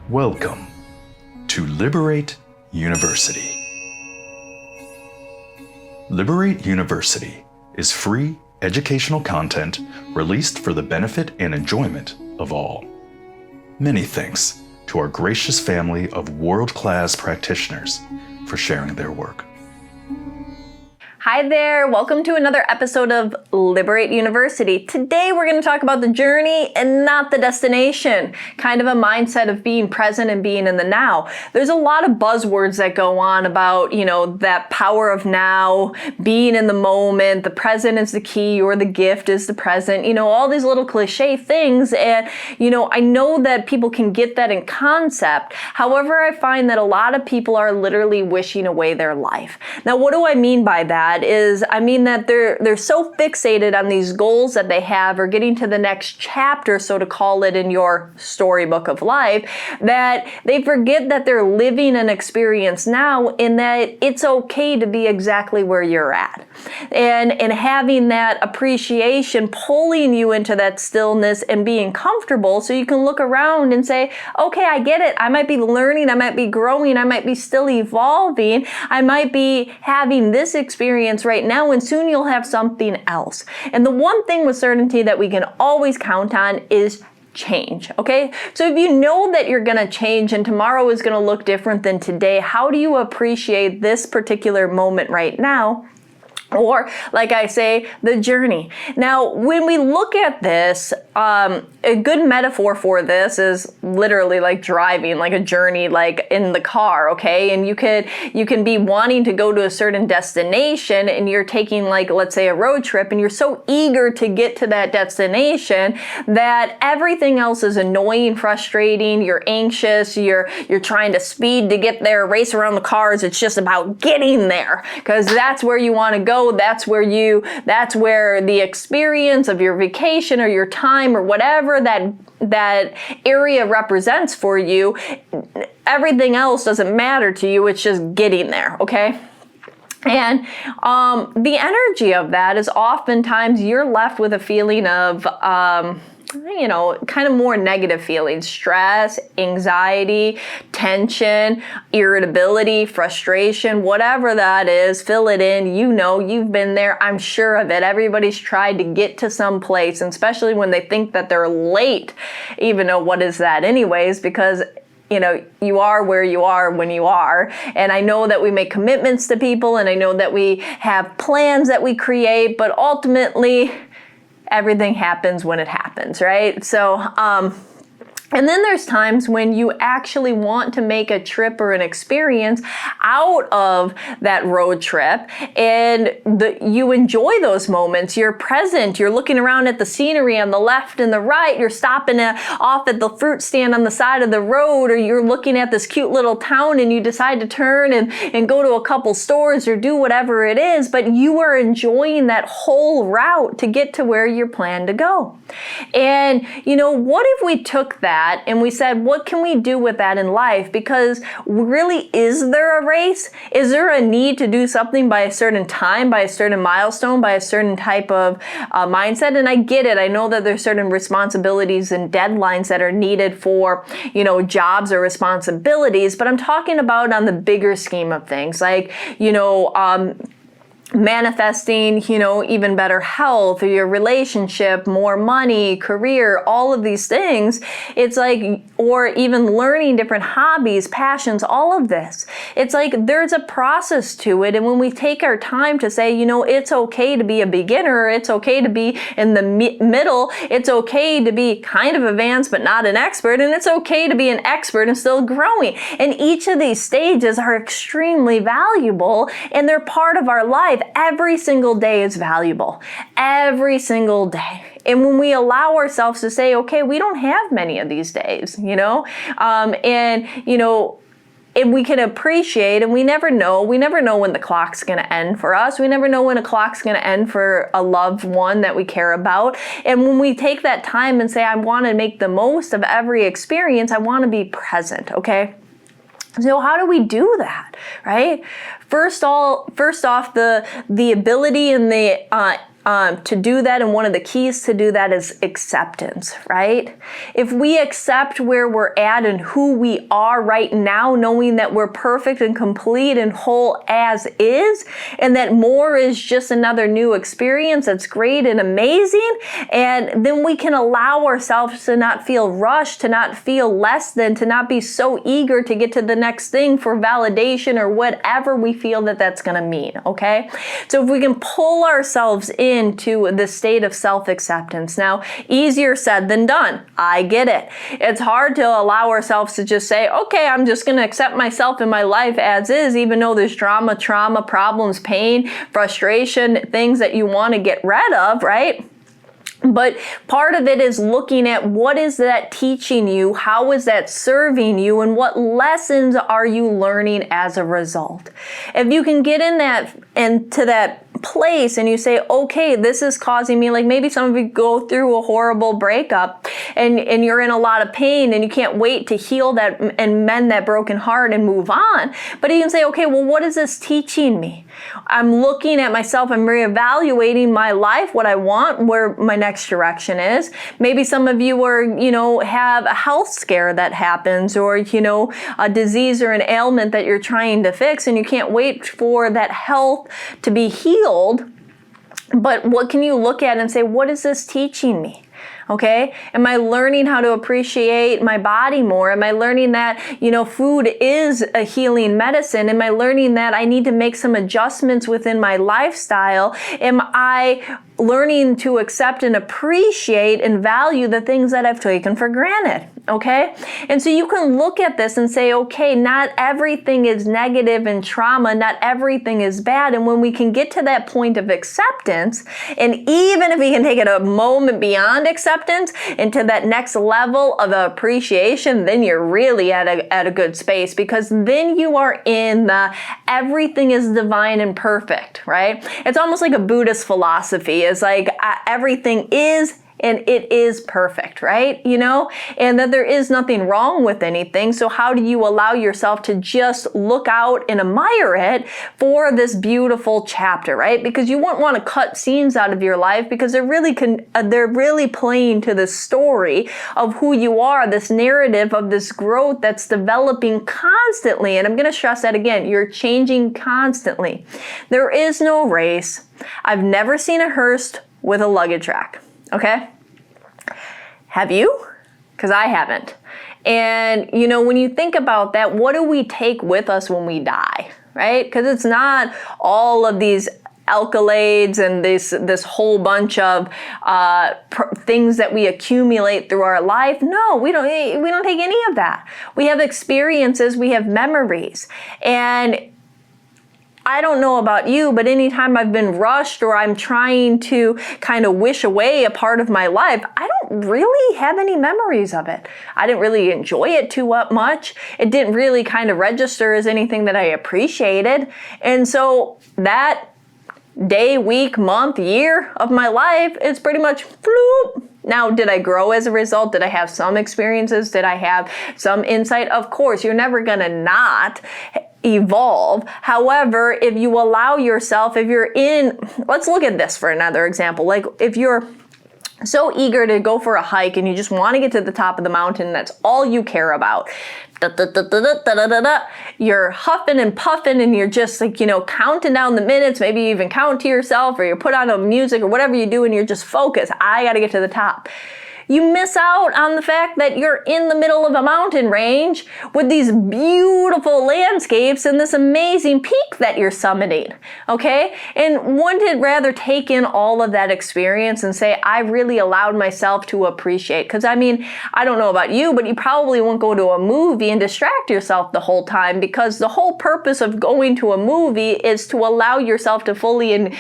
Welcome to Liberate University. Liberate University is free educational content released for the benefit and enjoyment of all. Many thanks to our gracious family of world-class practitioners for sharing their work. Hi there, welcome to another episode of Liberate University. Today we're going to talk about the journey and not the destination, kind of a mindset of being present and being in the now. There's a lot of buzzwords that go on about, that power of now, being in the moment, the present is the key or the gift is the present, all these little cliche things. And, I know that people can get that in concept. However, I find that a lot of people are literally wishing away their life. Now, what do I mean by that? I mean that they're so fixated on these goals that they have or getting to the next chapter, so to call it, in your storybook of life, that they forget that they're living an experience now and that it's okay to be exactly where you're at. And having that appreciation pulling you into that stillness and being comfortable so you can look around and say, okay, I get it. I might be learning, I might be growing, I might be still evolving, I might be having this experience right now, and soon you'll have something else. And the one thing with certainty that we can always count on is change, okay? So if you know that you're gonna change and tomorrow is gonna look different than today, how do you appreciate this particular moment right now? Or, like I say, the journey. Now, when we look at this, a good metaphor for this is literally like driving, like a journey, like in the car, okay? And you can be wanting to go to a certain destination and you're taking, like, let's say a road trip, and you're so eager to get to that destination that everything else is annoying, frustrating, you're anxious, you're trying to speed to get there, race around the cars. It's just about getting there because that's where you want to go. That's where the experience of your vacation or your time or whatever that area represents for you, everything else doesn't matter to you. It's just getting there, okay? And the energy of that is oftentimes you're left with a feeling of kind of more negative feelings, stress, anxiety, tension, irritability, frustration, whatever that is, fill it in. You've been there. I'm sure of it. Everybody's tried to get to some place, and especially when they think that they're late, even though what is that anyways, because you are where you are when you are. And I know that we make commitments to people, and I know that we have plans that we create, but ultimately, everything happens when it happens, right? So, and then there's times when you actually want to make a trip or an experience out of that road trip, and you enjoy those moments. You're present. You're looking around at the scenery on the left and the right. You're stopping off at the fruit stand on the side of the road, or you're looking at this cute little town and you decide to turn and go to a couple stores or do whatever it is, but you are enjoying that whole route to get to where you plan to go. And, what if we took that and we said, what can we do with that in life? Because really, is there a race? Is there a need to do something by a certain time, by a certain milestone, by a certain type of mindset? And I get it. I know that there's certain responsibilities and deadlines that are needed for, jobs or responsibilities, but I'm talking about on the bigger scheme of things, like, manifesting, even better health, or your relationship, more money, career, all of these things. It's like, or even learning different hobbies, passions, all of this. It's like there's a process to it. And when we take our time to say, it's okay to be a beginner, it's okay to be in the middle, it's okay to be kind of advanced but not an expert, and it's okay to be an expert and still growing. And each of these stages are extremely valuable, and they're part of our life. Every single day is valuable. Every single day. And when we allow ourselves to say, okay, we don't have many of these days, and we can appreciate, and we never know when the clock's going to end for us. We never know when a clock's going to end for a loved one that we care about. And when we take that time and say, I want to make the most of every experience, I want to be present, okay? So how do we do that, right? First off, the ability and the to do that, and one of the keys to do that is acceptance, right? If we accept where we're at and who we are right now, knowing that we're perfect and complete and whole as is, and that more is just another new experience that's great and amazing, and then we can allow ourselves to not feel rushed, to not feel less than, to not be so eager to get to the next thing for validation or whatever we feel that that's going to mean, okay? So if we can pull ourselves into the state of self-acceptance. Now, easier said than done. I get it. It's hard to allow ourselves to just say, okay, I'm just going to accept myself and my life as is, even though there's drama, trauma, problems, pain, frustration, things that you want to get rid of, right? But part of it is looking at what is that teaching you, how is that serving you, and what lessons are you learning as a result. If you can get into that place and you say, okay, this is causing me, like maybe some of you go through a horrible breakup and you're in a lot of pain and you can't wait to heal that and mend that broken heart and move on. But you can say, okay, well, what is this teaching me? I'm looking at myself, I'm reevaluating my life, what I want, where my next direction is. Maybe some of you are, have a health scare that happens, or, a disease or an ailment that you're trying to fix and you can't wait for that health to be healed. But what can you look at and say, what is this teaching me? Okay? Am I learning how to appreciate my body more? Am I learning that, food is a healing medicine? Am I learning that I need to make some adjustments within my lifestyle? Am I learning to accept and appreciate and value the things that I've taken for granted? Okay? And so you can look at this and say, okay, not everything is negative and trauma, not everything is bad. And when we can get to that point of acceptance, and even if we can take it a moment beyond acceptance into that next level of appreciation, then you're really at a good space, because then you are in the everything is divine and perfect, right? It's almost like a Buddhist philosophy. It's like everything is and it is perfect, right? And that there is nothing wrong with anything. So how do you allow yourself to just look out and admire it for this beautiful chapter, right? Because you wouldn't want to cut scenes out of your life, because they're really playing to the story of who you are, this narrative of this growth that's developing constantly. And I'm going to stress that again, you're changing constantly. There is no race. I've never seen a hearse with a luggage rack. Okay? Have you? Because I haven't. And, when you think about that, what do we take with us when we die, right? Because it's not all of these accolades and this whole bunch of things that we accumulate through our life. No, we don't take any of that. We have experiences, we have memories. And I don't know about you, but anytime I've been rushed or I'm trying to kind of wish away a part of my life, I don't really have any memories of it. I didn't really enjoy it too much. It didn't really kind of register as anything that I appreciated. And so that day, week, month, year of my life is pretty much floop. Now, did I grow as a result? Did I have some experiences? Did I have some insight? Of course, you're never gonna not evolve. However, if you allow yourself, let's look at this for another example. Like if you're so eager to go for a hike and you just want to get to the top of the mountain, that's all you care about. You're huffing and puffing and you're just like, counting down the minutes, maybe you even count to yourself, or you put on a music or whatever you do and you're just focused. I got to get to the top. You miss out on the fact that you're in the middle of a mountain range with these beautiful landscapes and this amazing peak that you're summiting, okay? And wouldn't it rather take in all of that experience and say, I really allowed myself to appreciate? Because I don't know about you, but you probably won't go to a movie and distract yourself the whole time, because the whole purpose of going to a movie is to allow yourself to fully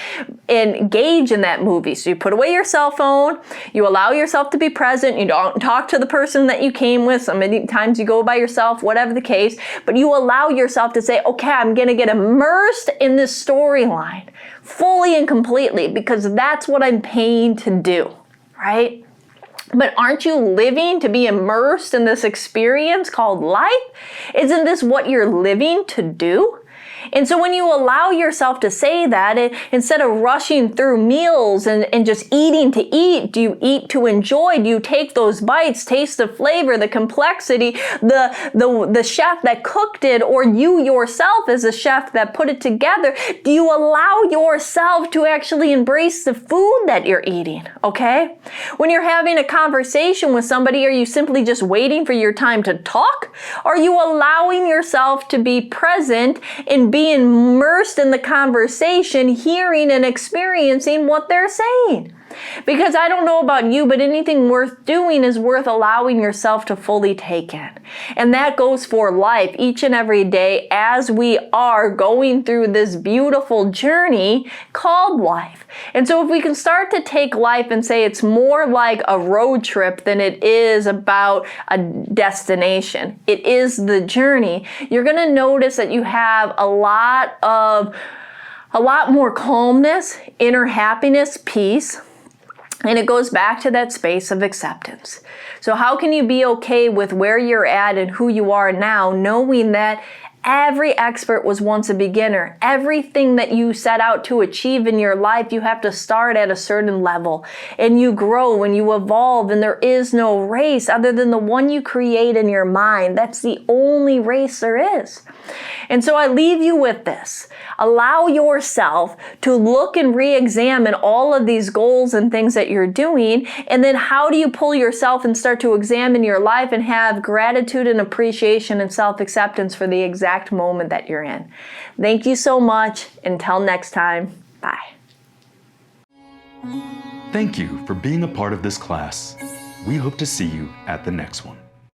engage in that movie. So you put away your cell phone, you allow yourself to be present, you don't talk to the person that you came with, so many times you go by yourself, whatever the case, but you allow yourself to say, okay, I'm gonna get immersed in this storyline fully and completely, because that's what I'm paying to do, right? But aren't you living to be immersed in this experience called life? Isn't this what you're living to do? And so when you allow yourself to say that, instead of rushing through meals and just eating to eat, do you eat to enjoy? Do you take those bites, taste the flavor, the complexity, the chef that cooked it, or you yourself as a chef that put it together? Do you allow yourself to actually embrace the food that you're eating, okay? When you're having a conversation with somebody, are you simply just waiting for your time to talk? Are you allowing yourself to be present and be immersed in the conversation, hearing and experiencing what they're saying? Because I don't know about you, but anything worth doing is worth allowing yourself to fully take in. And that goes for life each and every day as we are going through this beautiful journey called life. And so if we can start to take life and say it's more like a road trip than it is about a destination, it is the journey, you're going to notice that you have a lot more calmness, inner happiness, peace. And it goes back to that space of acceptance. So how can you be okay with where you're at and who you are now, knowing that every expert was once a beginner? Everything that you set out to achieve in your life, you have to start at a certain level. And you grow and you evolve, and there is no race other than the one you create in your mind. That's the only race there is. And so I leave you with this. Allow yourself to look and re-examine all of these goals and things that you're doing. And then how do you pull yourself and start to examine your life and have gratitude and appreciation and self-acceptance for the exact moment that you're in. Thank you so much. Until next time, bye. Thank you for being a part of this class. We hope to see you at the next one.